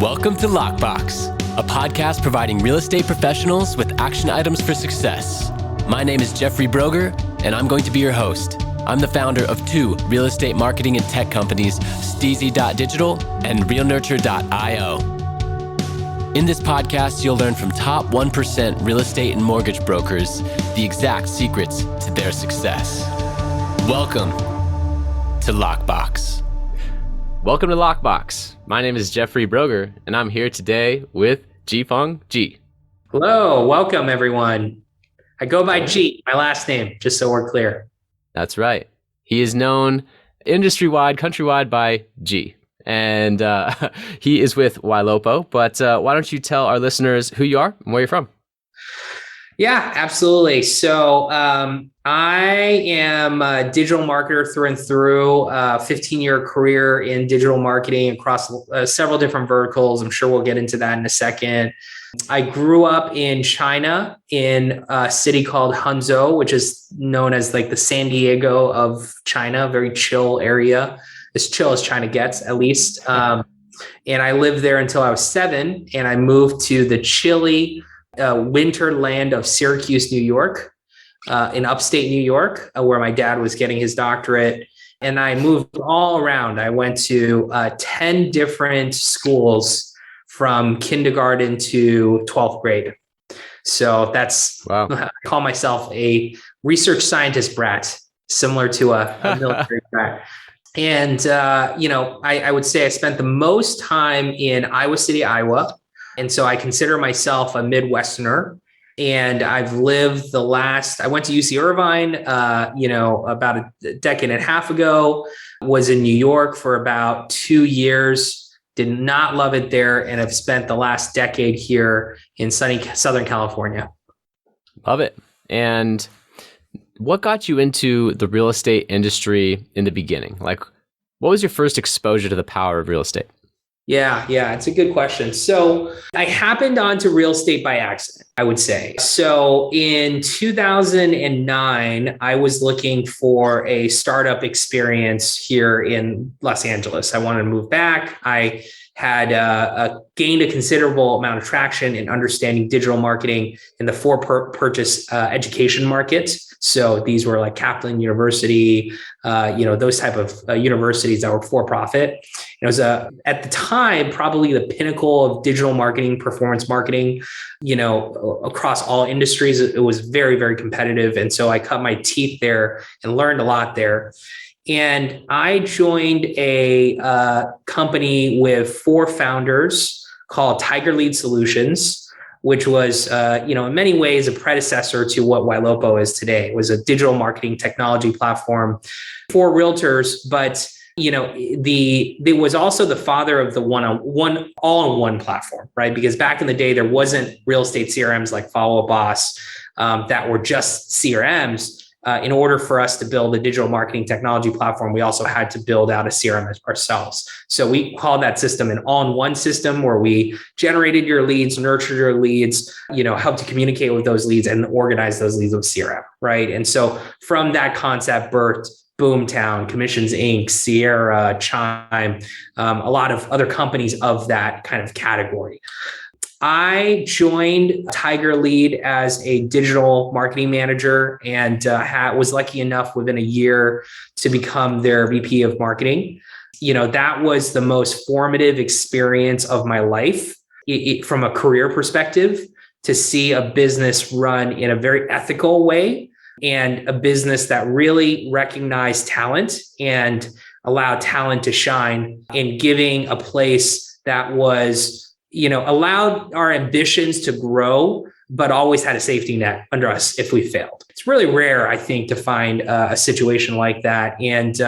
Welcome to Lockbox, a podcast providing real estate professionals with action items for success. My name is Jeffrey Brogger, and I'm going to be your host. I'm the founder of two real estate marketing and tech companies, STEEZY.Digital and realnurture.io. In this podcast, you'll learn from top 1% real estate and mortgage brokers the exact secrets to their success. Welcome to Lockbox. Welcome to Lockbox. My name is Jeffrey Brogger, and I'm here today with Juefeng Ge. Hello, welcome everyone. I go by G, my last name, just so we're clear. That's right. He is known industry-wide, countrywide by G. And he is with Ylopo. But why don't you tell our listeners who you are and where you're from? Yeah, absolutely. So I am a digital marketer through and through, 15-year career in digital marketing across several different verticals. I'm sure we'll get into that in a second. I grew up in China in a city called Hangzhou, which is known as like the San Diego of China, very chill area, as chill as China gets, at least. And I lived there until I was 7, and I moved to the chilly winter land of Syracuse, New York, in upstate New York, where my dad was getting his doctorate. And I moved all around. I went to 10 different schools from kindergarten to 12th grade. So that's, wow. I call myself a research scientist brat, similar to a military brat. And, I would say I spent the most time in Iowa City, Iowa. And so I consider myself a Midwesterner. And I've lived I went to UC Irvine, about a decade and a half ago, was in New York for about 2 years, did not love it there, and have spent the last decade here in sunny Southern California. Love it. And what got you into the real estate industry in the beginning? Like, what was your first exposure to the power of real estate? Yeah, it's a good question. So I happened onto real estate by accident, I would say. So in 2009, I was looking for a startup experience here in Los Angeles. I wanted to move back. I had gained a considerable amount of traction in understanding digital marketing in the for-purchase education market. So these were like Kaplan University, those type of universities that were for profit. It was at the time probably the pinnacle of digital marketing, performance marketing. Across all industries, it was very, very competitive, and so I cut my teeth there and learned a lot there. And I joined a company with 4 founders called TigerLead Solutions, which was, in many ways a predecessor to what Ylopo is today. It was a digital marketing technology platform for realtors, but it was also the father of the one all-in-one platform, right? Because back in the day, there wasn't real estate CRMs like Follow Up Boss that were just CRMs. In order for us to build a digital marketing technology platform, we also had to build out a CRM ourselves. So we called that system an all-in-one system where we generated your leads, nurtured your leads, helped to communicate with those leads and organize those leads with CRM, right? And so from that concept birthed Boomtown, Commissions Inc., Sierra, Chime, a lot of other companies of that kind of category. I joined TigerLead as a digital marketing manager and was lucky enough within a year to become their VP of marketing. That was the most formative experience of my life from a career perspective, to see a business run in a very ethical way and a business that really recognized talent and allowed talent to shine, in giving a place that was allowed our ambitions to grow, but always had a safety net under us if we failed. It's really rare, I think, to find a situation like that. And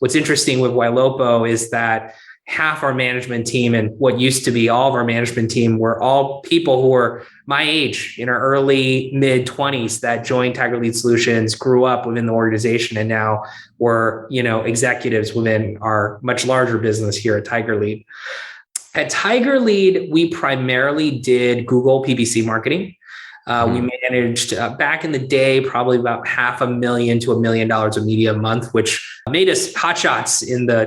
what's interesting with Ylopo is that half our management team, and what used to be all of our management team, were all people who were my age, in our early mid-20s, that joined TigerLead Solutions, grew up within the organization, and now were executives within our much larger business here at TigerLead. At TigerLead, we primarily did Google PPC marketing. We managed back in the day, probably about $500,000 to $1 million of media a month, which made us hotshots in the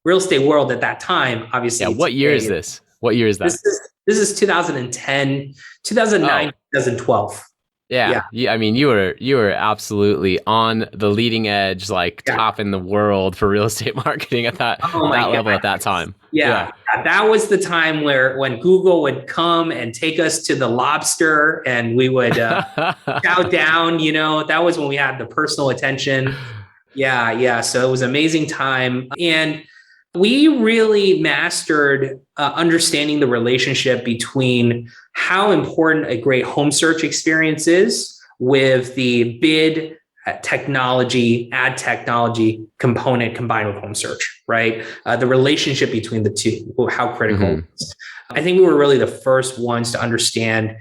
real estate world at that time, obviously. Yeah. What year is this? What year is that? This is 2010, 2009, 2012. Yeah. I mean, you were absolutely on the leading edge, like top in the world for real estate marketing at that level at that time. Yeah. That was the time when Google would come and take us to the Lobster and we would chow down, that was when we had the personal attention. Yeah. So it was an amazing time. And we really mastered understanding the relationship between how important a great home search experience is with the bid technology, ad technology component combined with home search, right? The relationship between the two, how critical it is. I think we were really the first ones to understand,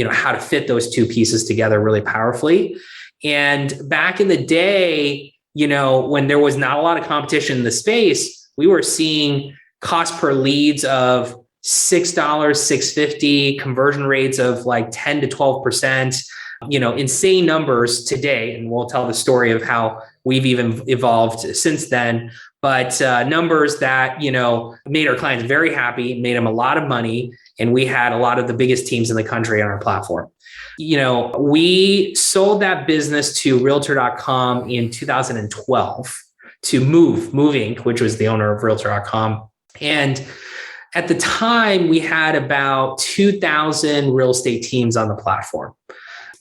how to fit those two pieces together really powerfully. And back in the day, when there was not a lot of competition in the space, we were seeing cost per leads of $6, $6.50, conversion rates of like 10 to 12%, insane numbers today. And we'll tell the story of how we've even evolved since then. But numbers that, made our clients very happy, made them a lot of money. And we had a lot of the biggest teams in the country on our platform. We sold that business to Realtor.com in 2012 to Move Inc., which was the owner of Realtor.com. And at the time, we had about 2,000 real estate teams on the platform.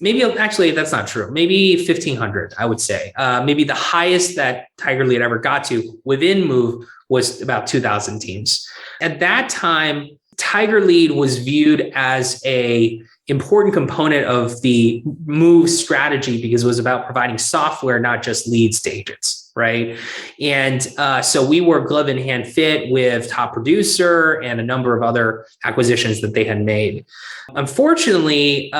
Maybe, actually, that's not true. Maybe 1,500, I would say. Maybe the highest that TigerLead ever got to within Move was about 2,000 teams. At that time, TigerLead was viewed as a important component of the Move strategy because it was about providing software, not just leads to agents, right? And so we were glove in hand fit with Top Producer and a number of other acquisitions that they had made. Unfortunately,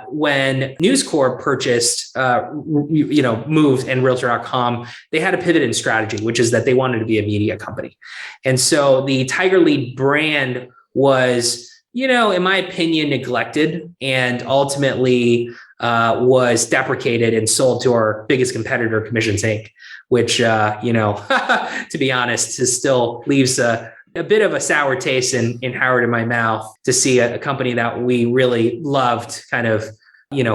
when News Corp purchased, Move and Realtor.com, they had a pivot in strategy, which is that they wanted to be a media company. And so the TigerLead brand was, in my opinion, neglected and ultimately was deprecated and sold to our biggest competitor, Commissions Inc., which, to be honest, still leaves a bit of a sour taste in Howard in my mouth to see a company that we really loved kind of,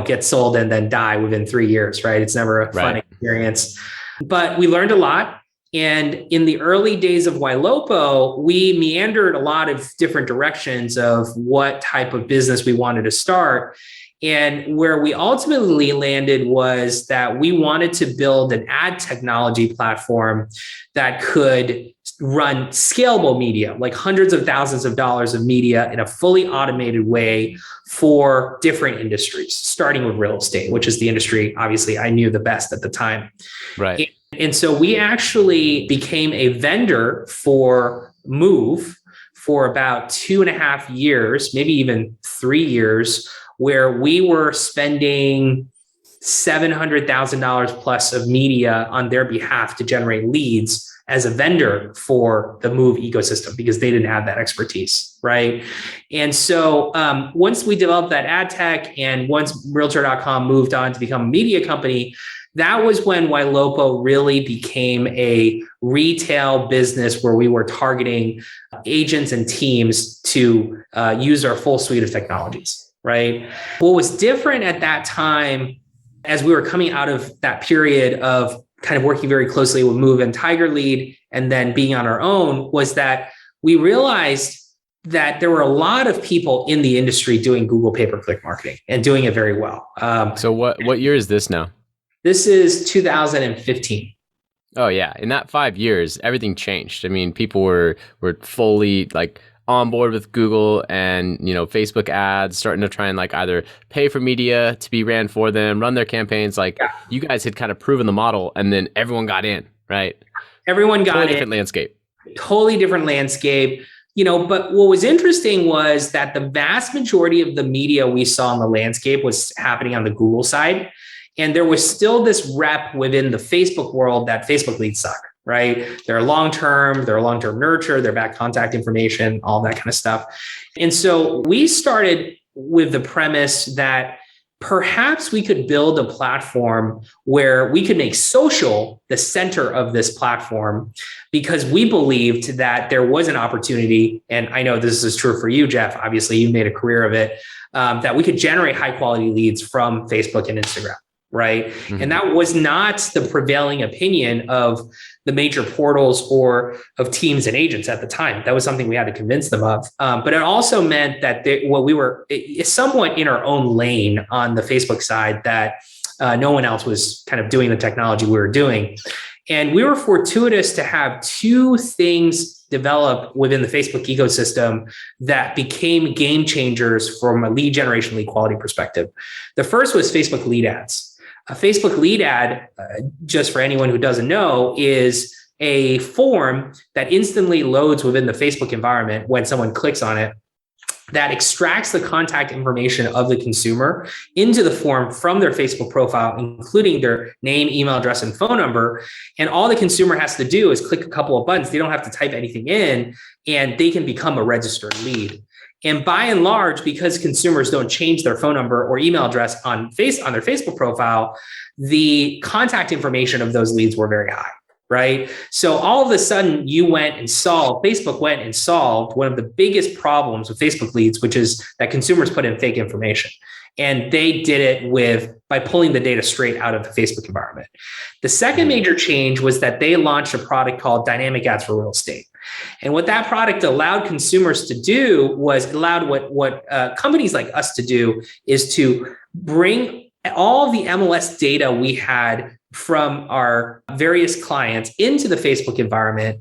get sold and then die within 3 years, right? It's never a fun experience. But we learned a lot. And in the early days of Ylopo, we meandered a lot of different directions of what type of business we wanted to start. And where we ultimately landed was that we wanted to build an ad technology platform that could run scalable media, like hundreds of thousands of dollars of media in a fully automated way for different industries, starting with real estate, which is the industry, obviously, I knew the best at the time. Right. And so we actually became a vendor for Move for about 2.5 years, maybe even 3 years, where we were spending $700,000 plus of media on their behalf to generate leads as a vendor for the Move ecosystem because they didn't have that expertise, right? And so once we developed that ad tech and once Realtor.com moved on to become a media company, that was when Ylopo really became a retail business where we were targeting agents and teams to use our full suite of technologies, right? What was different at that time, as we were coming out of that period of kind of working very closely with Move and TigerLead and then being on our own, was that we realized that there were a lot of people in the industry doing Google pay-per-click marketing and doing it very well. So what year is this now? This is 2015. Oh yeah. In that 5 years, everything changed. I mean, people were fully like on board with Google and, Facebook ads, starting to try and like either pay for media to be ran for them, run their campaigns. Like you guys had kind of proven the model and then everyone got in, right? Everyone got totally in. Different landscape. Totally different landscape. But what was interesting was that the vast majority of the media we saw in the landscape was happening on the Google side. And there was still this rep within the Facebook world that Facebook leads suck, right? They're long-term nurture, they're back contact information, all that kind of stuff. And so we started with the premise that perhaps we could build a platform where we could make social the center of this platform, because we believed that there was an opportunity. And I know this is true for you, Jeff. Obviously, you made a career of it, that we could generate high quality leads from Facebook and Instagram. Right. Mm-hmm. And that was not the prevailing opinion of the major portals or of teams and agents at the time. That was something we had to convince them of. But it also meant that we were somewhat in our own lane on the Facebook side, that no one else was kind of doing the technology we were doing. And we were fortuitous to have two things develop within the Facebook ecosystem that became game changers from a lead generation, lead quality perspective. The first was Facebook lead ads. A Facebook lead ad, just for anyone who doesn't know, is a form that instantly loads within the Facebook environment when someone clicks on it, that extracts the contact information of the consumer into the form from their Facebook profile, including their name, email address, and phone number. And all the consumer has to do is click a couple of buttons. They don't have to type anything in, and they can become a registered lead. And by and large, because consumers don't change their phone number or email address on their Facebook profile, the contact information of those leads were very high, right? So all of a sudden, Facebook went and solved one of the biggest problems with Facebook leads, which is that consumers put in fake information. And they did it by pulling the data straight out of the Facebook environment. The second major change was that they launched a product called Dynamic Ads for Real Estate. And what that product allowed consumers to do was what companies like us to do is to bring all the MLS data we had from our various clients into the Facebook environment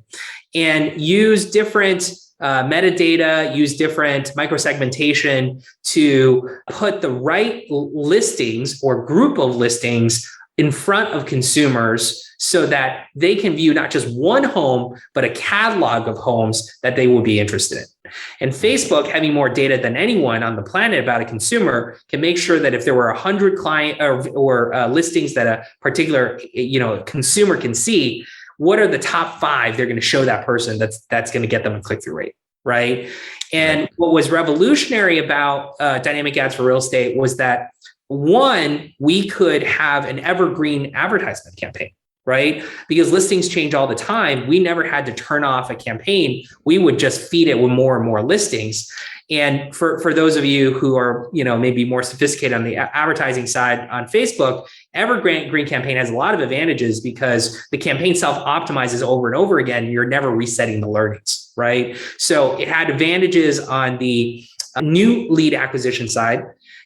and use different metadata, use different microsegmentation to put the right listings or group of listings in front of consumers so that they can view not just one home, but a catalog of homes that they would be interested in. And Facebook, having more data than anyone on the planet about a consumer, can make sure that if there were 100 client or listings that a particular consumer can see, what are the top 5 they're going to show that person that's going to get them a click-through rate, right? And what was revolutionary about Dynamic Ads for Real Estate was that, one, we could have an evergreen advertisement campaign, right? Because listings change all the time. We never had to turn off a campaign. We would just feed it with more and more listings. And for those of you who are, maybe more sophisticated on the advertising side on Facebook, evergreen campaign has a lot of advantages because the campaign self-optimizes over and over again. And you're never resetting the learnings, right? So it had advantages on the new lead acquisition side.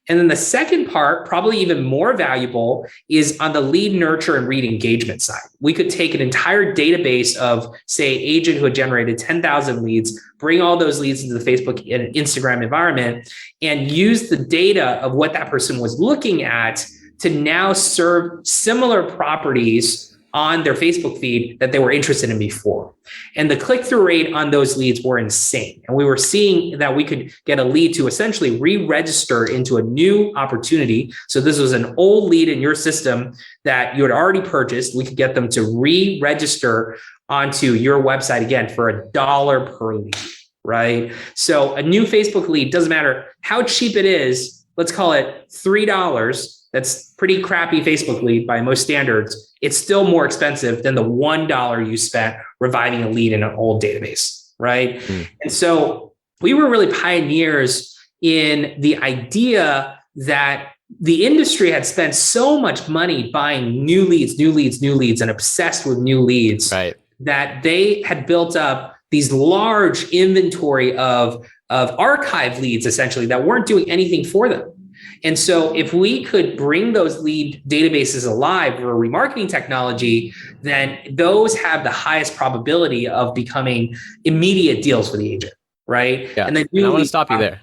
And then the second part, probably even more valuable, is on the lead nurture and lead engagement side. We could take an entire database of, say, agent who had generated 10,000 leads, bring all those leads into the Facebook and Instagram environment, and use the data of what that person was looking at to now serve similar properties on their Facebook feed that they were interested in before. And the click-through rate on those leads were insane. And we were seeing that we could get a lead to essentially re-register into a new opportunity. So this was an old lead in your system that you had already purchased. We could get them to re-register onto your website again for $1 per lead, right? So a new Facebook lead, doesn't matter how cheap it is, let's call it $3. That's pretty crappy Facebook lead by most standards. It's still more expensive than the $1 you spent reviving a lead in an old database, right? And so we were really pioneers in the idea that the industry had spent so much money buying new leads, and obsessed with new leads, right, that they had built up these large inventory of archive leads, essentially, that weren't doing anything for them. And so if we could bring those lead databases alive for remarketing technology, then those have the highest probability of becoming immediate deals for the agent, right? Yeah. And then I want to stop you there.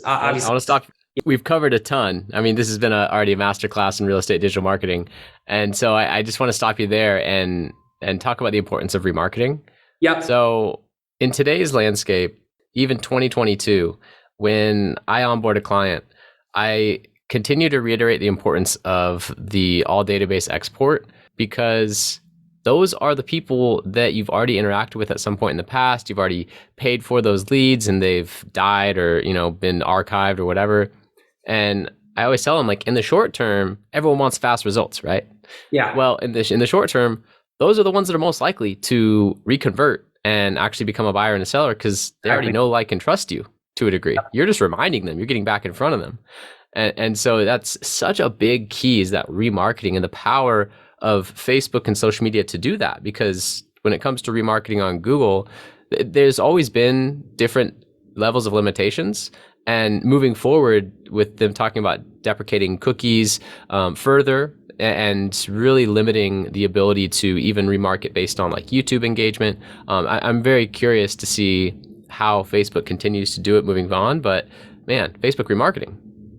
I obviously, want to stop. We've covered a ton. I mean, this has been already a masterclass in real estate digital marketing. And so I just want to stop you there and talk about the importance of remarketing. Yep. So in today's landscape, even 2022, when I onboard a client, I continue to reiterate the importance of the all database export, because those are the people that you've already interacted with at some point in the past. You've already paid for those leads and they've died or, been archived or whatever. And I always tell them, like, in the short term, everyone wants fast results, right? Yeah. Well, in the short term, those are the ones that are most likely to reconvert and actually become a buyer and a seller because they already know, like, and trust you to a degree. You're just reminding them, you're getting back in front of them. And so that's such a big key, is that remarketing and the power of Facebook and social media to do that. Because when it comes to remarketing on Google, there's always been different levels of limitations. And moving forward with them talking about deprecating cookies further and really limiting the ability to even remarket based on like YouTube engagement. I'm very curious to see how Facebook continues to do it moving on. But man, Facebook remarketing,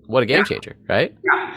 what a game changer, right? Yeah.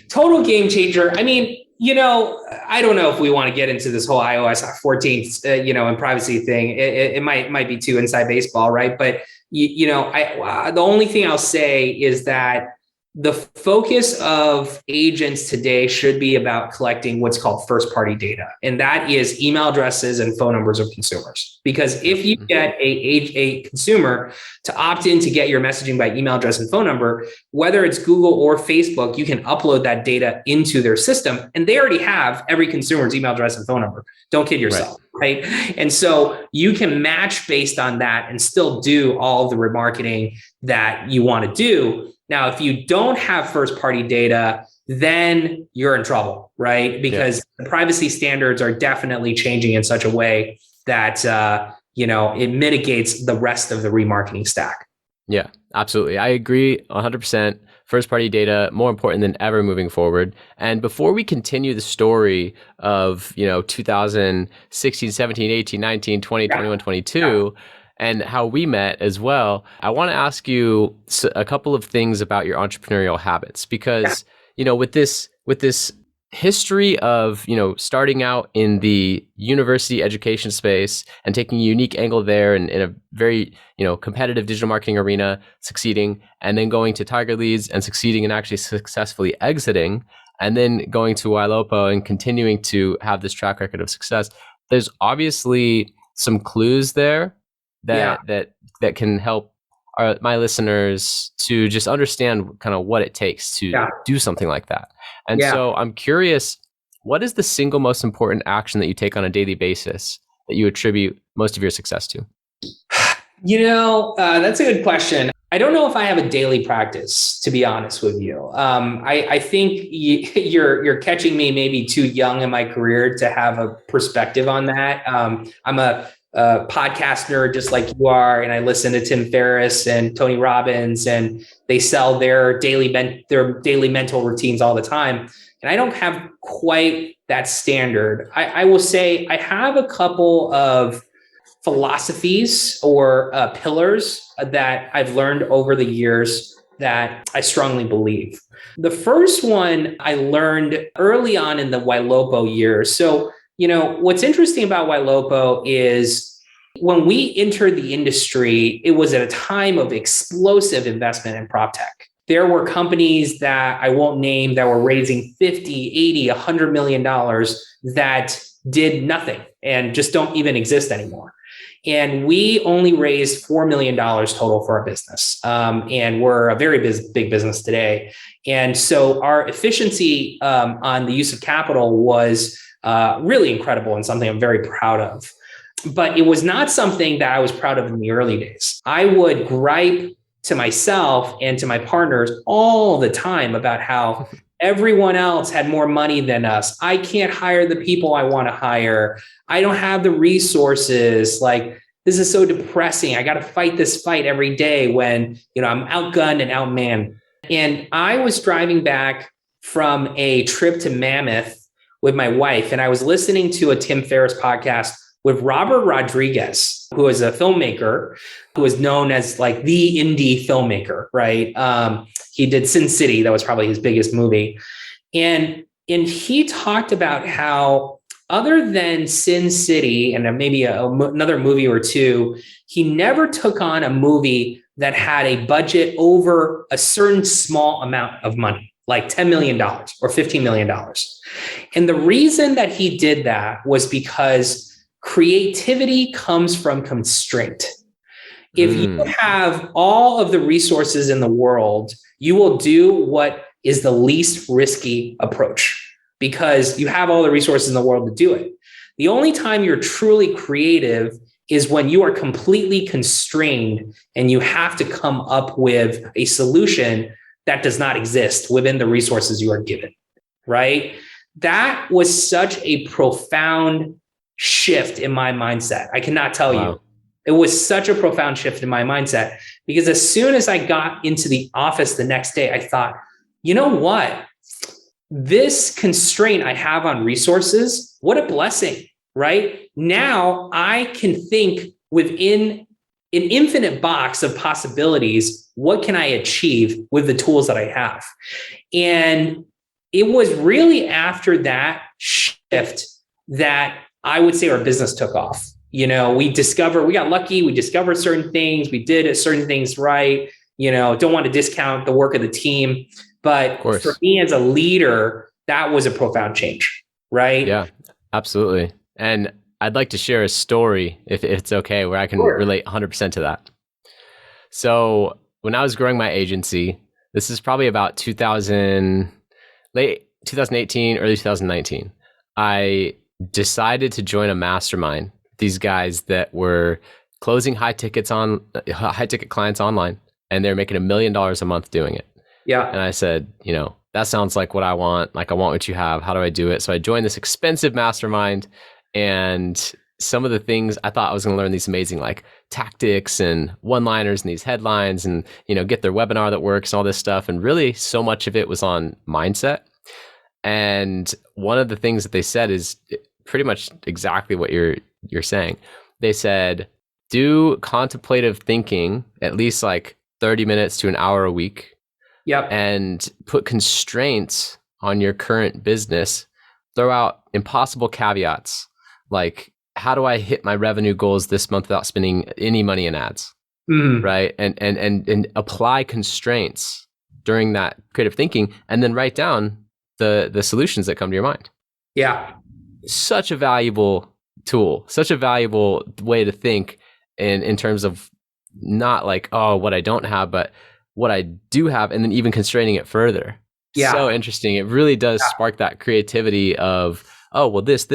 Total game changer. I mean, I don't know if we want to get into this whole iOS 14, and privacy thing. It might be too inside baseball, right? But the only thing I'll say is that the focus of agents today should be about collecting what's called first-party data, and that is email addresses and phone numbers of consumers. Because if you get a consumer to opt in to get your messaging by email address and phone number, whether it's Google or Facebook, you can upload that data into their system, and they already have every consumer's email address and phone number. Don't kid yourself, right? And so you can match based on that and still do all the remarketing that you want to do. Now, if you don't have first-party data, then you're in trouble, right? Because the privacy standards are definitely changing in such a way that it mitigates the rest of the remarketing stack. Yeah, absolutely. I agree 100%. First-party data, more important than ever moving forward. And before we continue the story of 2016, 17, 18, 19, 20, 21, 22, and how we met as well, I want to ask you a couple of things about your entrepreneurial habits, because with this history of starting out in the university education space and taking a unique angle there and in a very competitive digital marketing arena, succeeding, and then going to TigerLeads and succeeding and actually successfully exiting, and then going to Ylopo and continuing to have this track record of success. There's obviously some clues there that can help my listeners to just understand kind of what it takes to do something like that. And so I'm curious, what is the single most important action that you take on a daily basis that you attribute most of your success to? That's a good question. I don't know if I have a daily practice, to be honest with you. I think you're catching me maybe too young in my career to have a perspective on that. I'm a podcast nerd just like you are, and I listen to Tim Ferriss and Tony Robbins, and they sell their daily mental routines all the time. And I don't have quite that standard. I will say I have a couple of philosophies or pillars that I've learned over the years that I strongly believe. The first one I learned early on in the Wailopo years. So what's interesting about Ylopo is when we entered the industry, it was at a time of explosive investment in prop tech. There were companies that I won't name that were raising 50, 80, $100 million that did nothing and just don't even exist anymore. And we only raised $4 million total for our business. And we're a very big business today. And so our efficiency on the use of capital was really incredible and something I'm very proud of. But it was not something that I was proud of in the early days. I would gripe to myself and to my partners all the time about how everyone else had more money than us. I can't hire the people I want to hire. I don't have the resources. Like, this is so depressing. I got to fight this fight every day when, I'm outgunned and outmanned. And I was driving back from a trip to Mammoth with my wife, and I was listening to a Tim Ferriss podcast with Robert Rodriguez, who is a filmmaker who is known as like the indie filmmaker, right? He did Sin City. That was probably his biggest movie. And he talked about how other than Sin City and maybe another movie or two, he never took on a movie that had a budget over a certain small amount of money, like $10 million or $15 million. And the reason that he did that was because creativity comes from constraint. If you have all of the resources in the world, you will do what is the least risky approach because you have all the resources in the world to do it. The only time you're truly creative is when you are completely constrained and you have to come up with a solution that does not exist within the resources you are given, right? That was such a profound shift in my mindset. I cannot tell you. It was such a profound shift in my mindset because as soon as I got into the office the next day, I thought, you know what? This constraint I have on resources, what a blessing, right? Now I can think within an infinite box of possibilities. What can I achieve with the tools that I have? And it was really after that shift that I would say our business took off. We got lucky. We discovered certain things. We did certain things right. Don't want to discount the work of the team. But for me as a leader, that was a profound change, right? Yeah, absolutely. And I'd like to share a story, if it's okay, where I can relate 100% to that. So when I was growing my agency, this is probably about late 2018, early 2019, I decided to join a mastermind. These guys that were closing high ticket clients online, and they're making $1 million a month doing it. Yeah. And I said, that sounds like what I want. Like, I want what you have. How do I do it? So I joined this expensive mastermind, and some of the things I thought I was going to learn these amazing like tactics and one-liners and these headlines and, get their webinar that works and all this stuff. And really so much of it was on mindset. And one of the things that they said is pretty much exactly what you're saying. They said, do contemplative thinking at least like 30 minutes to an hour a week. Yep. And put constraints on your current business. Throw out impossible caveats like, how do I hit my revenue goals this month without spending any money in ads? Right? And apply constraints during that creative thinking, and then write down the solutions that come to your mind. Yeah. Such a valuable tool, such a valuable way to think in terms of not like, oh, what I don't have, but what I do have, and then even constraining it further. Yeah. So interesting. It really does spark that creativity of, oh, well, this,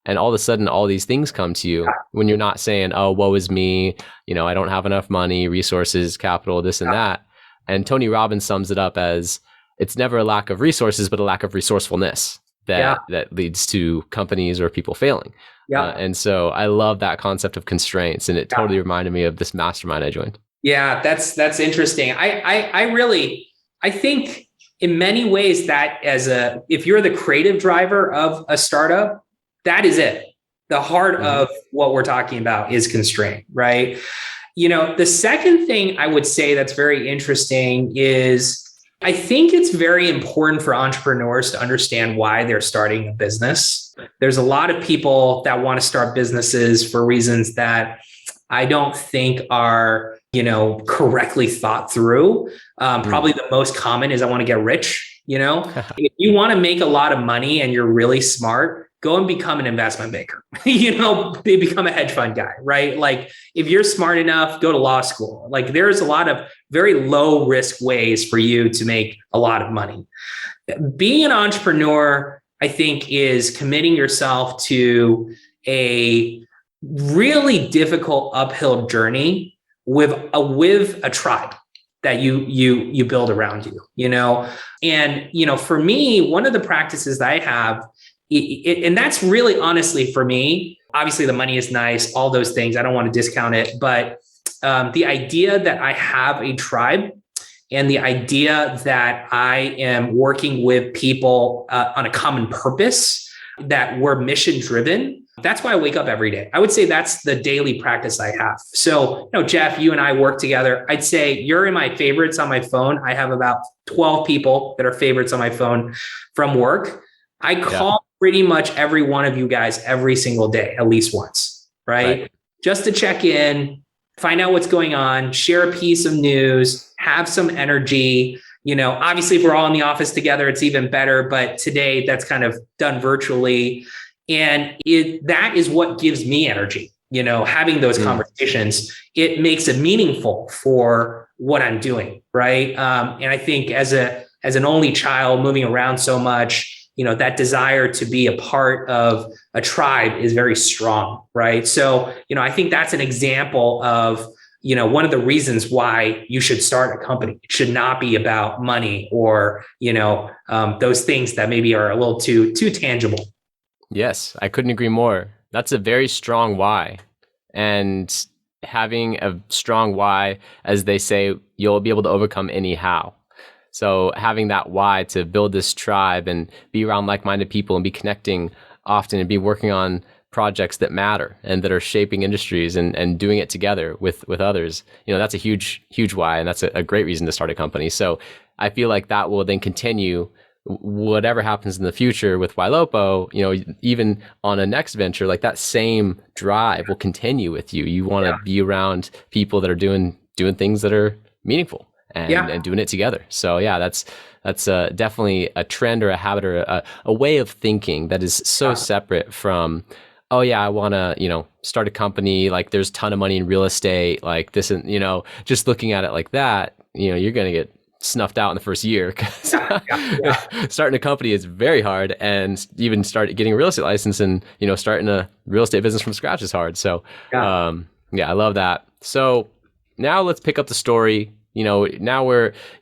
and all of a sudden all these things come to you when you're not saying, oh, woe is me, I don't have enough money, resources, capital, this and that. And Tony Robbins sums it up as, it's never a lack of resources, but a lack of resourcefulness that leads to companies or people failing. And so I love that concept of constraints, and it totally reminded me of this mastermind I joined. Yeah, that's interesting. I think in many ways that if you're the creative driver of a startup, that is it. The heart of what we're talking about is constraint, right? The second thing I would say that's very interesting is I think it's very important for entrepreneurs to understand why they're starting a business. There's a lot of people that want to start businesses for reasons that I don't think are, correctly thought through. Probably the most common is I want to get rich. If you want to make a lot of money and you're really smart, go and become an investment banker. Become a hedge fund guy, right? Like if you're smart enough, go to law school. Like there's a lot of very low risk ways for you to make a lot of money. Being an entrepreneur, I think, is committing yourself to a really difficult uphill journey with a tribe that you build around you, and, for me, one of the practices that I have, and that's really honestly for me, obviously the money is nice, all those things, I don't want to discount it, but the idea that I have a tribe and the idea that I am working with people on a common purpose, that we're mission driven, that's why I wake up every day. I would say that's the daily practice I have. So, Jeff, you and I work together. I'd say you're in my favorites on my phone. I have about 12 people that are favorites on my phone from work. I call pretty much every one of you guys every single day, at least once, right? Just to check in, find out what's going on, share a piece of news, have some energy. Obviously if we're all in the office together, it's even better, but today that's kind of done virtually. And that is what gives me energy. having those conversations, it makes it meaningful for what I'm doing. Right. And I think as an only child moving around so much, that desire to be a part of a tribe is very strong. Right. So, I think that's an example of, one of the reasons why you should start a company. It should not be about money or, those things that maybe are a little too tangible. Yes, I couldn't agree more. That's a very strong why. And having a strong why, as they say, you'll be able to overcome any how. So having that why to build this tribe and be around like-minded people and be connecting often and be working on projects that matter and that are shaping industries and doing it together with others, that's a huge why. And that's a great reason to start a company. So I feel like that will then continue whatever happens in the future with Ylopo, even on a next venture, like that same drive will continue with you. You want to be around people that are doing things that are meaningful and doing it together. So yeah, that's definitely a trend or a habit or a way of thinking that is so separate from, oh yeah, I want to, start a company. Like there's a ton of money in real estate, like this, and, just looking at it like that, you're going to get snuffed out in the first year because starting a company is very hard, and even getting a real estate license and starting a real estate business from scratch is hard. So I love that. So now let's pick up the story. Now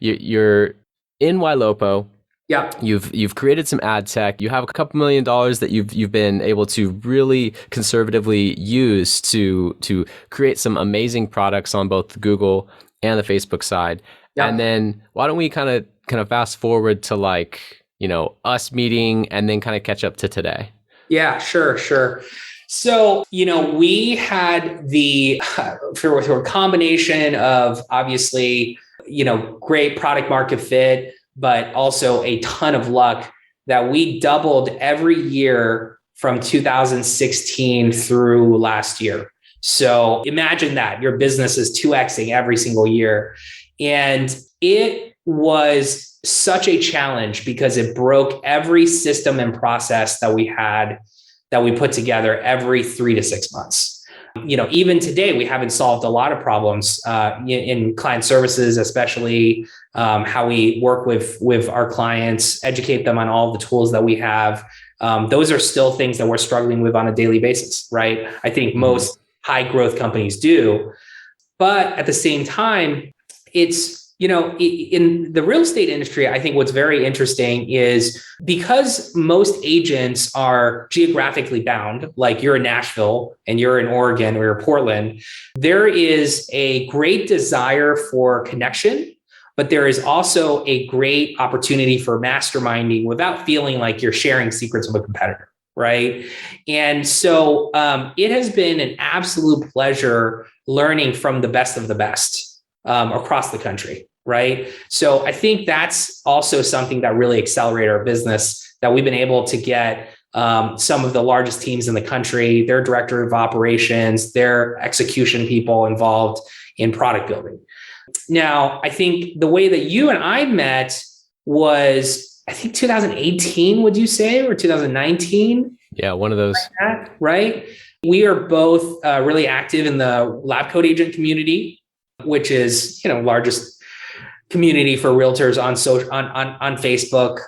you're in Ylopo. Yeah, you've created some ad tech. You have a couple $1 million that you've been able to really conservatively use to create some amazing products on both Google and the Facebook side. Yeah. And then why don't we kind of fast forward to us meeting and then kind of catch up to today? Yeah, sure. So, we had for a combination of obviously, great product market fit, but also a ton of luck that we doubled every year from 2016 through last year. So imagine that your business is 2xing every single year. And it was such a challenge because it broke every system and process that we put together every 3 to 6 months. Even today, we haven't solved a lot of problems in client services, especially how we work with our clients, educate them on all the tools that we have. Those are still things that we're struggling with on a daily basis, right? I think most high growth companies do. But at the same time, it's, in the real estate industry, I think what's very interesting is because most agents are geographically bound, like you're in Nashville and you're in Oregon or you're Portland, there is a great desire for connection, but there is also a great opportunity for masterminding without feeling like you're sharing secrets with a competitor. Right. And so it has been an absolute pleasure learning from the best of the best across the country. Right. So I think that's also something that really accelerated our business, that we've been able to get some of the largest teams in the country, their director of operations, their execution people involved in product building. Now, I think the way that you and I met was, I think 2018, would you say, or 2019? Yeah, one of those. Like that, right? We are both really active in the lab code agent community, which is, largest community for realtors on Facebook.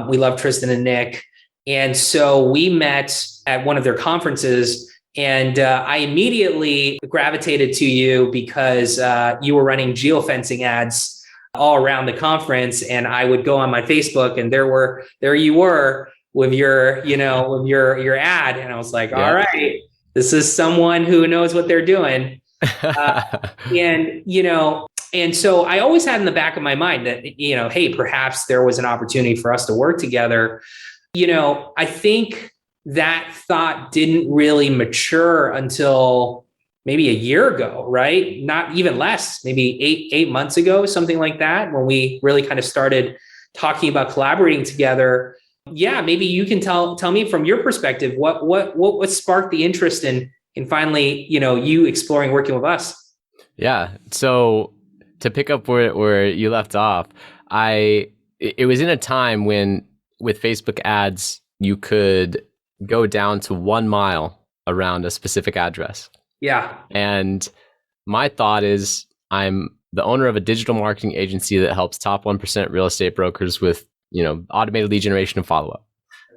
We love Tristan and Nick. And so we met at one of their conferences, and I immediately gravitated to you because you were running geofencing ads all around the conference. And I would go on my Facebook, and there you were with your, with your ad. And I was like, all right, this is someone who knows what they're doing. And so I always had in the back of my mind that, hey, perhaps there was an opportunity for us to work together. I think that thought didn't really mature until maybe a year ago, right? Not even less, maybe eight months ago, something like that, when we really kind of started talking about collaborating together. Yeah, maybe you can tell me from your perspective, what sparked the interest in finally, you exploring working with us. Yeah. So to pick up where you left off, it was in a time when with Facebook ads, you could go down to 1 mile around a specific address. Yeah. And my thought is I'm the owner of a digital marketing agency that helps top 1% real estate brokers with, automated lead generation and follow-up.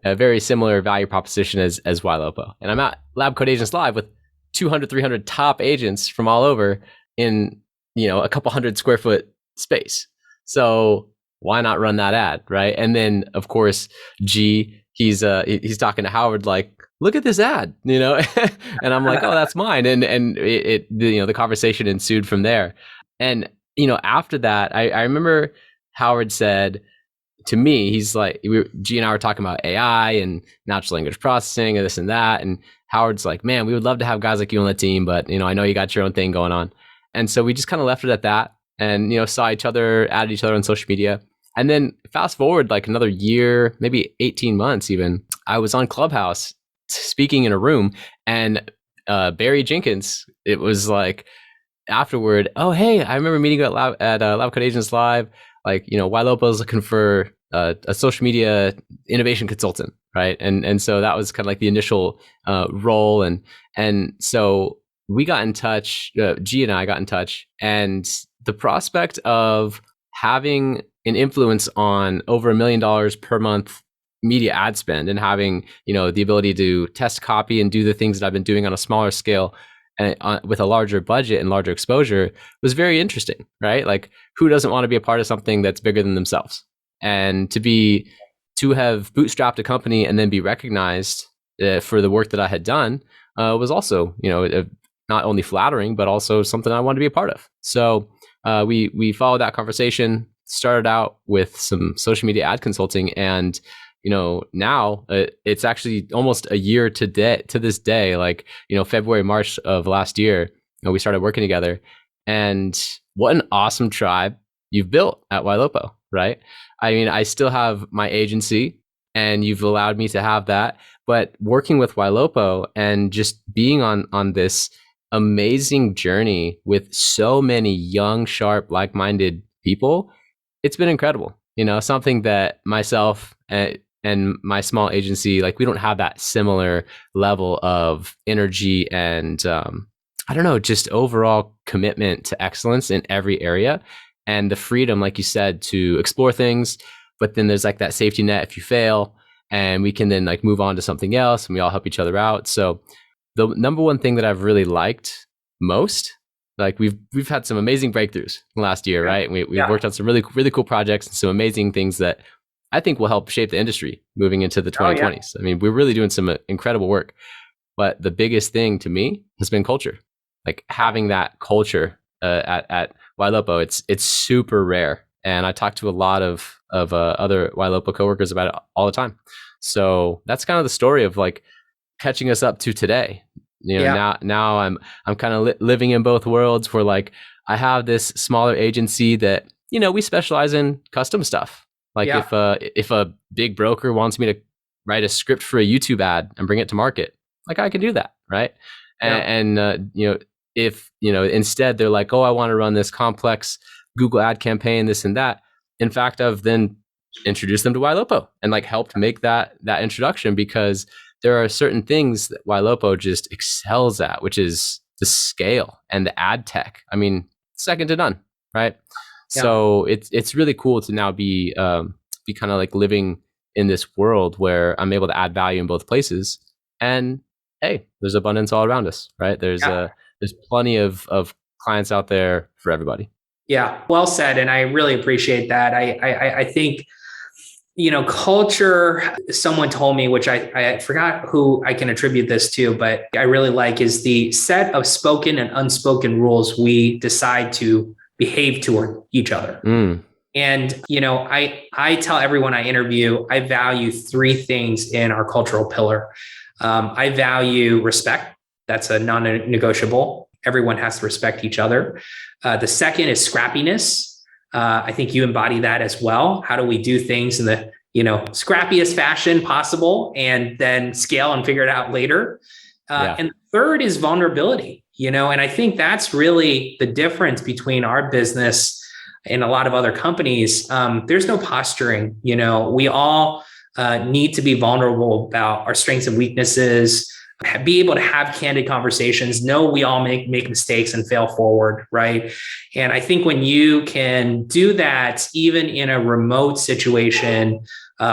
A very similar value proposition as Ylopo. And I'm at Lab Coat Agents Live with 200, 300 top agents from all over in, a couple hundred square foot space. So why not run that ad, right? And then of course, he's talking to Howard like, look at this ad, and I'm like, oh, that's mine. And the conversation ensued from there. And, after that, I remember Howard said to me, he's like, G and I were talking about AI and natural language processing and this and that. And Howard's like, man, we would love to have guys like you on the team, but, I know you got your own thing going on. And so we just kind of left it at that and, saw each other, added each other on social media. And then fast forward like another year, maybe 18 months even, I was on Clubhouse speaking in a room, and Barry Jenkins, it was like afterward, oh, hey, I remember meeting you at Lab Coat Agents Live. Like, Ylopo is looking for a social media innovation consultant, right? And so that was kind of like the initial role. And so we got in touch, G and I got in touch, and the prospect of having an influence on over $1 million per month media ad spend and having, the ability to test copy and do the things that I've been doing on a smaller scale and with a larger budget and larger exposure was very interesting, right? Like, who doesn't want to be a part of something that's bigger than themselves? And to have bootstrapped a company and then be recognized for the work that I had done was also, not only flattering, but also something I wanted to be a part of. So we followed that conversation, started out with some social media ad consulting, and now it's actually almost a year to this day, like, February, March of last year, we started working together. And what an awesome tribe you've built at Ylopo, right? I mean, I still have my agency and you've allowed me to have that, but working with Ylopo and just being on this amazing journey with so many young, sharp, like-minded people, it's been incredible. Something that myself and my small agency, like, we don't have that similar level of energy and I don't know, just overall commitment to excellence in every area, and the freedom, like you said, to explore things. But then there's like that safety net if you fail, and we can then like move on to something else, and we all help each other out. So the number one thing that I've really liked most, like, we've had some amazing breakthroughs last year, right? And we've worked on some really cool projects and some amazing things that I think will help shape the industry moving into the 2020s. I mean, we're really doing some incredible work, but the biggest thing to me has been culture. Like, having that culture at Ylopo, it's super rare, and I talk to a lot of other Ylopo coworkers about it all the time. So that's kind of the story of like catching us up to today. Now I'm kind of living in both worlds, where like I have this smaller agency that we specialize in custom stuff. Like, if a big broker wants me to write a script for a YouTube ad and bring it to market, like, I can do that, right? And if instead they're like, oh, I want to run this complex Google ad campaign, this and that. In fact, I've then introduced them to Ylopo and like helped make that introduction, because there are certain things that Ylopo just excels at, which is the scale and the ad tech. I mean, second to none, right? Yeah. So it's really cool to now be kind of like living in this world where I'm able to add value in both places. And hey, there's abundance all around us, right? There's plenty of clients out there for everybody. Yeah, well said. And I really appreciate that. I think, culture, someone told me, which I forgot who I can attribute this to, but I really like, is the set of spoken and unspoken rules we decide to behave toward each other. And, I tell everyone I interview, I value three things in our cultural pillar. I value respect. That's a non-negotiable. Everyone has to respect each other. The second is scrappiness. I think you embody that as well. How do we do things in the, scrappiest fashion possible, and then scale and figure it out later? And the third is vulnerability, and I think that's really the difference between our business and a lot of other companies. There's no posturing. We all need to be vulnerable about our strengths and weaknesses, be able to have candid conversations, know we all make mistakes and fail forward, right? And I think when you can do that, even in a remote situation,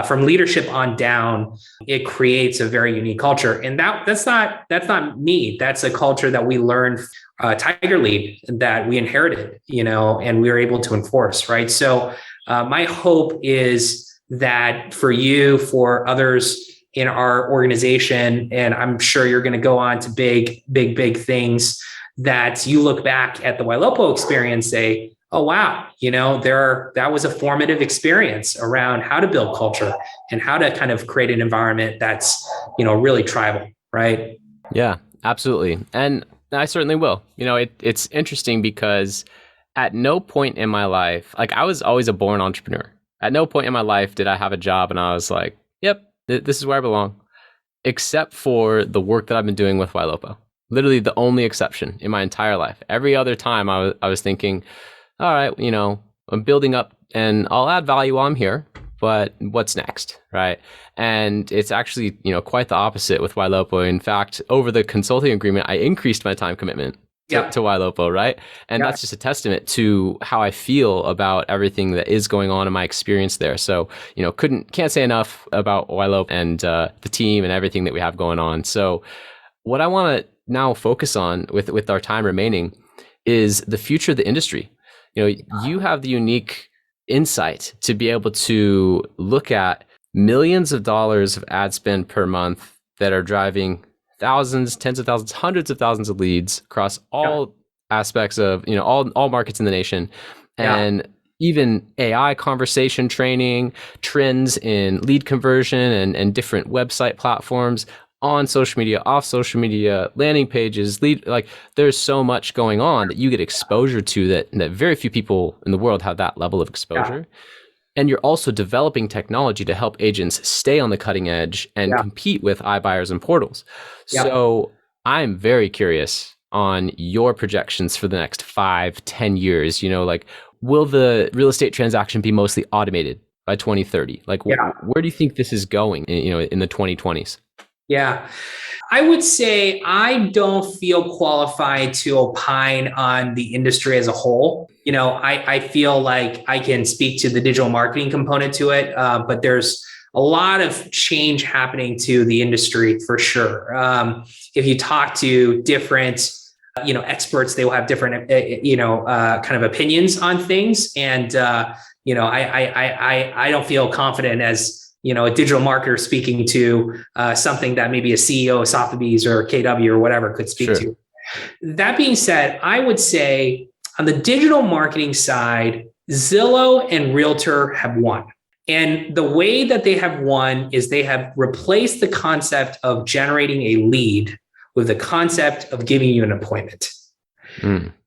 from leadership on down, it creates a very unique culture. And that's not me. That's a culture that we learned, TigerLead, that we inherited, and we were able to enforce, right? So my hope is that for you, for others in our organization, and I'm sure you're going to go on to big things, that you look back at the Ylopo experience, say, oh, wow, that was a formative experience around how to build culture and how to kind of create an environment that's, really tribal, right? Yeah, absolutely. And I certainly will. It's interesting because at no point in my life, like I was always a born entrepreneur. At no point in my life did I have a job and I was like, yep, this is where I belong, except for the work that I've been doing with Ylopo. Literally the only exception in my entire life. Every other time I was thinking, all right, I'm building up and I'll add value while I'm here, but what's next, right? And it's actually, quite the opposite with Ylopo. In fact, over the consulting agreement, I increased my time commitment to Ylopo, right? And that's just a testament to how I feel about everything that is going on in my experience there. So, can't say enough about Ylopo and the team and everything that we have going on. So what I want to now focus on with our time remaining is the future of the industry. You have the unique insight to be able to look at millions of dollars of ad spend per month that are driving thousands, tens of thousands, hundreds of thousands of leads across all aspects of, all markets in the nation. And even AI conversation training, trends in lead conversion and different website platforms, on social media, off social media, landing pages, there's so much going on that you get exposure to that very few people in the world have that level of exposure. And you're also developing technology to help agents stay on the cutting edge and compete with iBuyers and portals. So I'm very curious on your projections for the next 5-10 years. Will the real estate transaction be mostly automated by 2030? Where do you think this is going, in the 2020s? Yeah, I would say I don't feel qualified to opine on the industry as a whole. I feel like I can speak to the digital marketing component to it, but there's a lot of change happening to the industry for sure. If you talk to different, experts, they will have different, kind of opinions on things. And, I don't feel confident as a digital marketer speaking to something that maybe a CEO of Sotheby's or KW or whatever could speak to. That being said, I would say on the digital marketing side, Zillow and Realtor have won. And the way that they have won is they have replaced the concept of generating a lead with the concept of giving you an appointment.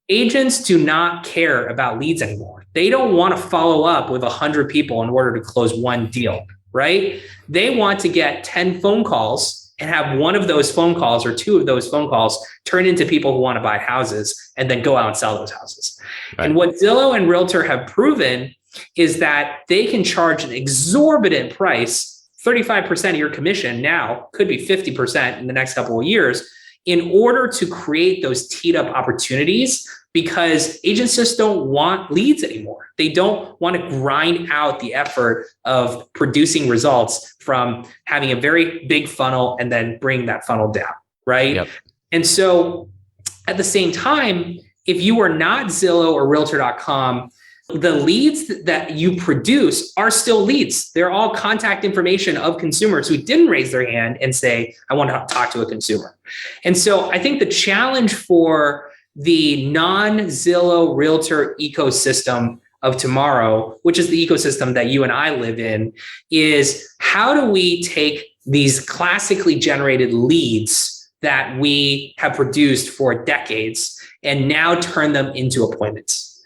Agents do not care about leads anymore. They don't want to follow up with 100 people in order to close one deal. Right? They want to get 10 phone calls and have one of those phone calls or two of those phone calls turn into people who want to buy houses and then go out and sell those houses. Right. And what Zillow and Realtor have proven is that they can charge an exorbitant price, 35% of your commission now, could be 50% in the next couple of years, in order to create those teed up opportunities, because agents just don't want leads anymore. They don't want to grind out the effort of producing results from having a very big funnel and then bring that funnel down, right? Yep. And so at the same time, if you are not Zillow or Realtor.com, the leads that you produce are still leads. They're all contact information of consumers who didn't raise their hand and say, I want to talk to a consumer. And so I think the challenge for the non-Zillow Realtor ecosystem of tomorrow, which is the ecosystem that you and I live in, is how do we take these classically generated leads that we have produced for decades and now turn them into appointments?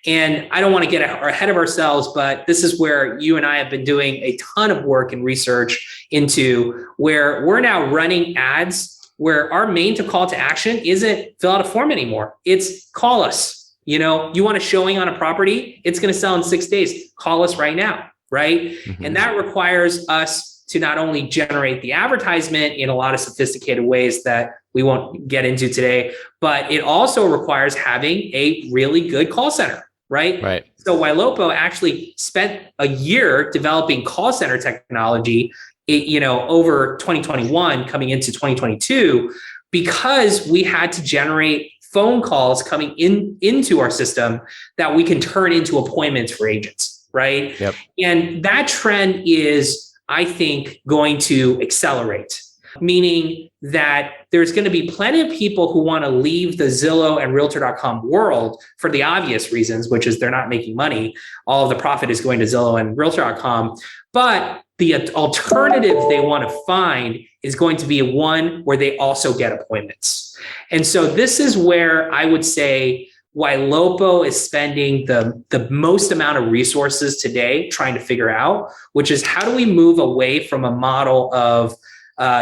And I don't want to get ahead of ourselves, but this is where you and I have been doing a ton of work and research into, where we're now running ads where our main call to action isn't fill out a form anymore. It's call us. You want a showing on a property, it's going to sell in 6 days. Call us right now, right? Mm-hmm. And that requires us to not only generate the advertisement in a lot of sophisticated ways that we won't get into today, but it also requires having a really good call center, right? Right. So Ylopo actually spent a year developing call center technology, over 2021 coming into 2022, because we had to generate phone calls coming into our system that we can turn into appointments for agents, right? Yep. And that trend is, I think, going to accelerate, meaning that there's going to be plenty of people who want to leave the Zillow and Realtor.com world for the obvious reasons, which is they're not making money. All of the profit is going to Zillow and Realtor.com. But the alternative they want to find is going to be one where they also get appointments. And so this is where I would say Ylopo is spending the most amount of resources today trying to figure out, which is how do we move away from a model of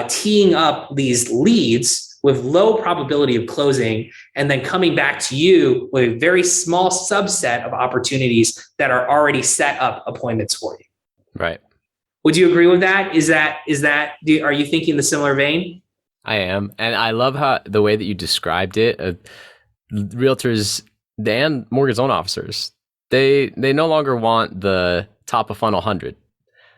teeing up these leads with low probability of closing and then coming back to you with a very small subset of opportunities that are already set up appointments for you. Right. Would you agree with that? Are you thinking the similar vein? I am. And I love how the way that you described it. Realtors and mortgage loan officers, they no longer want the top of funnel 100.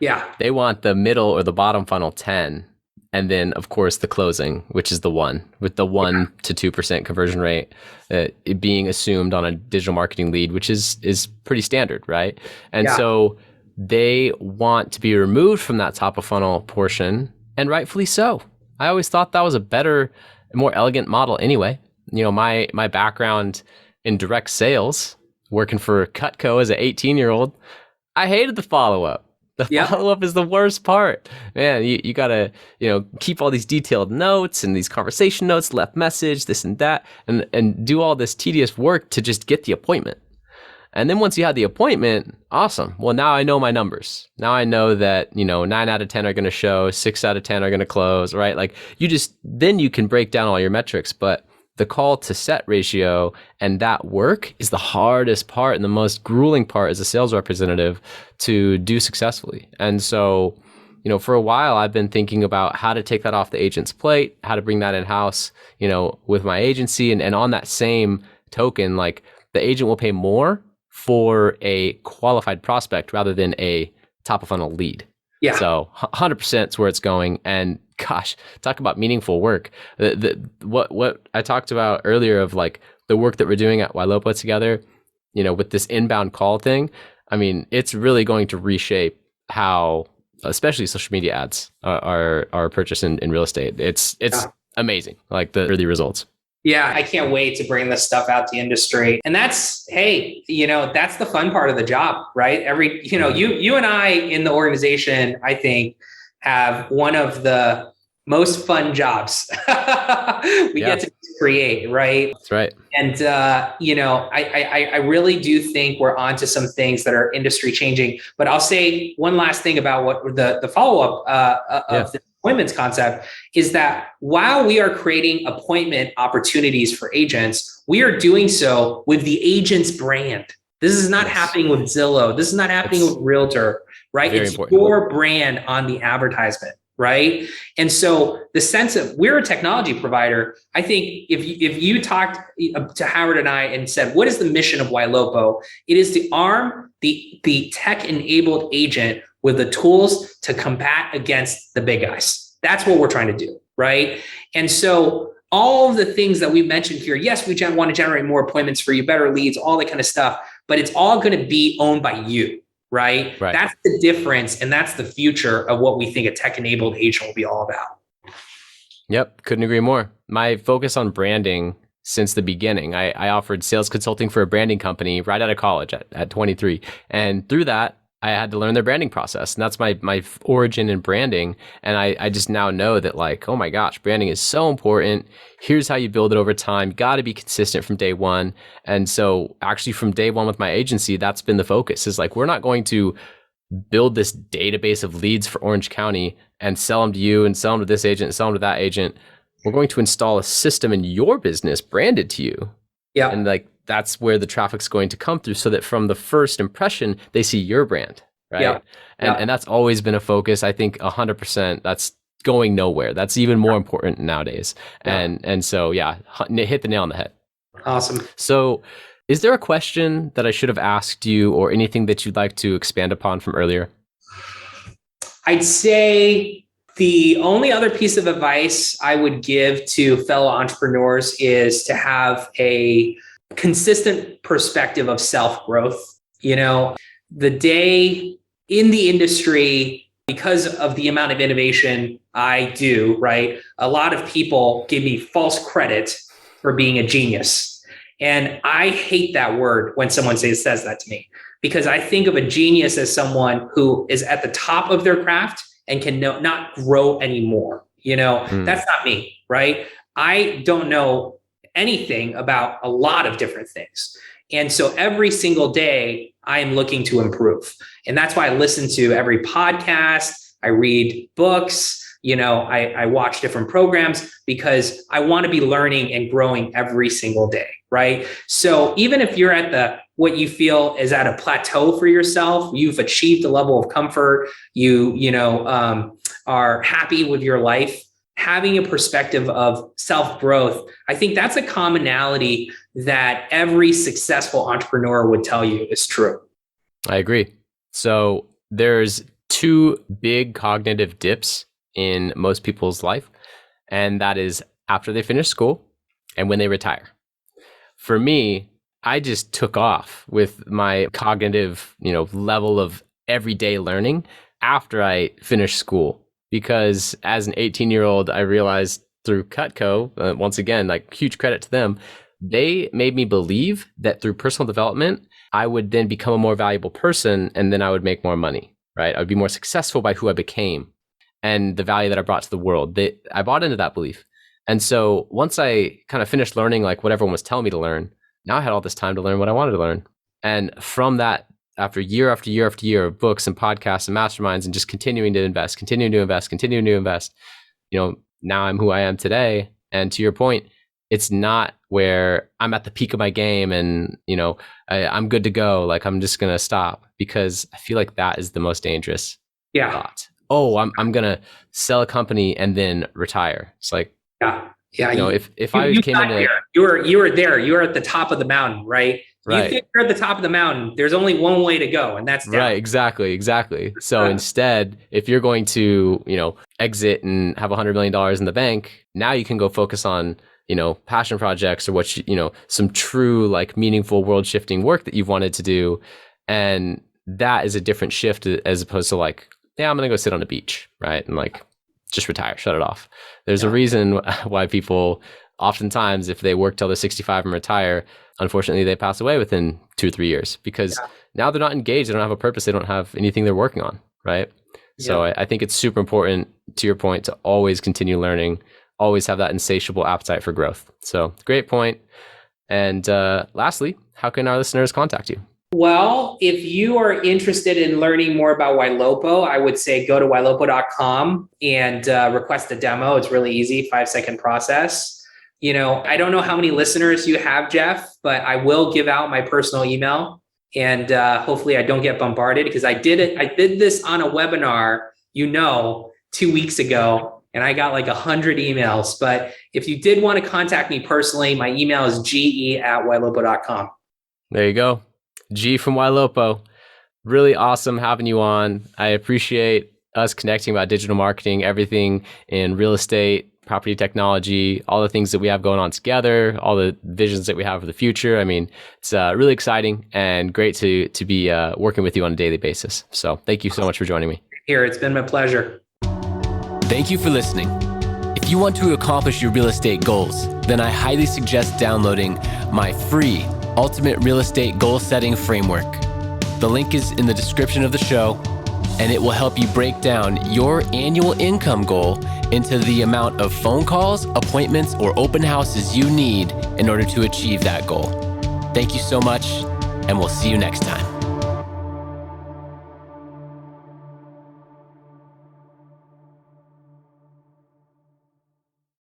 Yeah. They want the middle or the bottom funnel 10. And then, of course, the closing, which is the 1, with the 1 to 2% conversion rate it being assumed on a digital marketing lead, which is pretty standard, right? And so they want to be removed from that top of funnel portion, and rightfully so. I always thought that was a better, more elegant model anyway. My background in direct sales, working for Cutco as an 18-year-old, I hated the follow-up. The follow-up is the worst part. Man, you gotta, keep all these detailed notes and these conversation notes, left message, this and that, and do all this tedious work to just get the appointment. And then once you have the appointment, awesome. Well, now I know my numbers. Now I know that, 9 out of 10 are going to show, 6 out of 10 are going to close, right? Like then you can break down all your metrics, but the call to set ratio and that work is the hardest part and the most grueling part as a sales representative to do successfully. And so, for a while I've been thinking about how to take that off the agent's plate, how to bring that in-house, with my agency. And on that same token, like the agent will pay more for a qualified prospect rather than a top of funnel lead. Yeah. So 100% is where it's going. And gosh, talk about meaningful work. What I talked about earlier of like the work that we're doing at Ylopo together, with this inbound call thing, I mean, it's really going to reshape how, especially social media ads are purchased in real estate. It's amazing, like the early results. Yeah, I can't wait to bring this stuff out to the industry. And that's the fun part of the job, right? You and I in the organization, I think, have one of the most fun jobs we get to create, right? That's right. And, I really do think we're onto some things that are industry changing. But I'll say one last thing about what the follow-up of the appointments concept is that while we are creating appointment opportunities for agents, we are doing so with the agent's brand. This is not happening with Zillow. This is not happening with Realtor, right? It's important. Your brand on the advertisement, right? And so the sense of we're a technology provider, I think if you talked to Howard and I and said, what is the mission of Ylopo? It is to arm the tech-enabled agent with the tools to combat against the big guys. That's what we're trying to do, right? And so all of the things that we mentioned here, yes, we want to generate more appointments for you, better leads, all that kind of stuff, but it's all going to be owned by you, right? That's the difference, and that's the future of what we think a tech-enabled agent will be all about. Yep, couldn't agree more. My focus on branding since the beginning, I offered sales consulting for a branding company right out of college at 23. And through that, I had to learn their branding process. And that's my origin in branding. And I just now know that like, oh my gosh, branding is so important. Here's how you build it over time. Got to be consistent from day one. And so actually from day one with my agency, that's been the focus is like, we're not going to build this database of leads for Orange County and sell them to you and sell them to this agent and sell them to that agent. We're going to install a system in your business branded to you. And like, that's where the traffic's going to come through so that from the first impression, they see your brand. right? Yeah. And that's always been a focus. I think 100% that's going nowhere. That's even more important nowadays. And so, yeah, hit the nail on the head. Awesome. So is there a question that I should have asked you or anything that you'd like to expand upon from earlier? I'd say the only other piece of advice I would give to fellow entrepreneurs is to have a consistent perspective of self-growth. The day in the industry, because of the amount of innovation I do, right? A lot of people give me false credit for being a genius. And I hate that word when someone says that to me, because I think of a genius as someone who is at the top of their craft and can not grow anymore. That's not me, right? I don't know anything about a lot of different things. And so every single day I am looking to improve. And that's why I listen to every podcast, I read books, I watch different programs, because I want to be learning and growing every single day, right? So even if you're at what you feel is at a plateau for yourself, you've achieved a level of comfort, you are happy with your life, having a perspective of self-growth, I think that's a commonality that every successful entrepreneur would tell you is true. I agree. So there's two big cognitive dips in most people's life, and that is after they finish school and when they retire. For me, I just took off with my cognitive, level of everyday learning after I finished school, because as an 18-year-old, I realized through Cutco, once again, like huge credit to them, they made me believe that through personal development, I would then become a more valuable person, and then I would make more money, right? I would be more successful by who I became and the value that I brought to the world. I bought into that belief. And so once I kind of finished learning like what everyone was telling me to learn, now I had all this time to learn what I wanted to learn. And from that, after year after year after year of books and podcasts and masterminds and just continuing to invest, now I'm who I am today. And to your point, it's not where I'm at the peak of my game and, I'm good to go. Like I'm just going to stop, because I feel like that is the most dangerous thought. Oh, I'm going to sell a company and then retire. It's like, if I came in there, you were there, you were at the top of the mountain, right? Right. You think you're at the top of the mountain, there's only one way to go, and that's down. Right. Exactly. So instead, if you're going to, exit and have $100 million in the bank, now you can go focus on, passion projects or some true, like meaningful world shifting work that you've wanted to do. And that is a different shift as opposed to like, yeah, I'm going to go sit on a beach, right? And like, just retire, shut it off. There's a reason why people oftentimes, if they work till they're 65 and retire, unfortunately, they pass away within 2 or 3 years, because now they're not engaged. They don't have a purpose. They don't have anything they're working on, right? So I think it's super important, to your point, to always continue learning, always have that insatiable appetite for growth. So great point. And lastly, how can our listeners contact you? Well, if you are interested in learning more about Ylopo, I would say go to ylopo.com and request a demo. It's really easy, 5-second process. I don't know how many listeners you have, Jeff, but I will give out my personal email, and hopefully I don't get bombarded, because I did this on a webinar, 2 weeks ago, and I got like 100 emails. But if you did want to contact me personally, my email is ge@ylopo.com. There you go. G from Ylopo. Really awesome having you on. I appreciate us connecting about digital marketing, everything in real estate, property technology, all the things that we have going on together, all the visions that we have for the future. I mean, it's really exciting and great to be working with you on a daily basis. So thank you so much for joining me. Here, it's been my pleasure. Thank you for listening. If you want to accomplish your real estate goals, then I highly suggest downloading my free Ultimate Real Estate Goal Setting Framework. The link is in the description of the show, and it will help you break down your annual income goal into the amount of phone calls, appointments, or open houses you need in order to achieve that goal. Thank you so much, and we'll see you next time.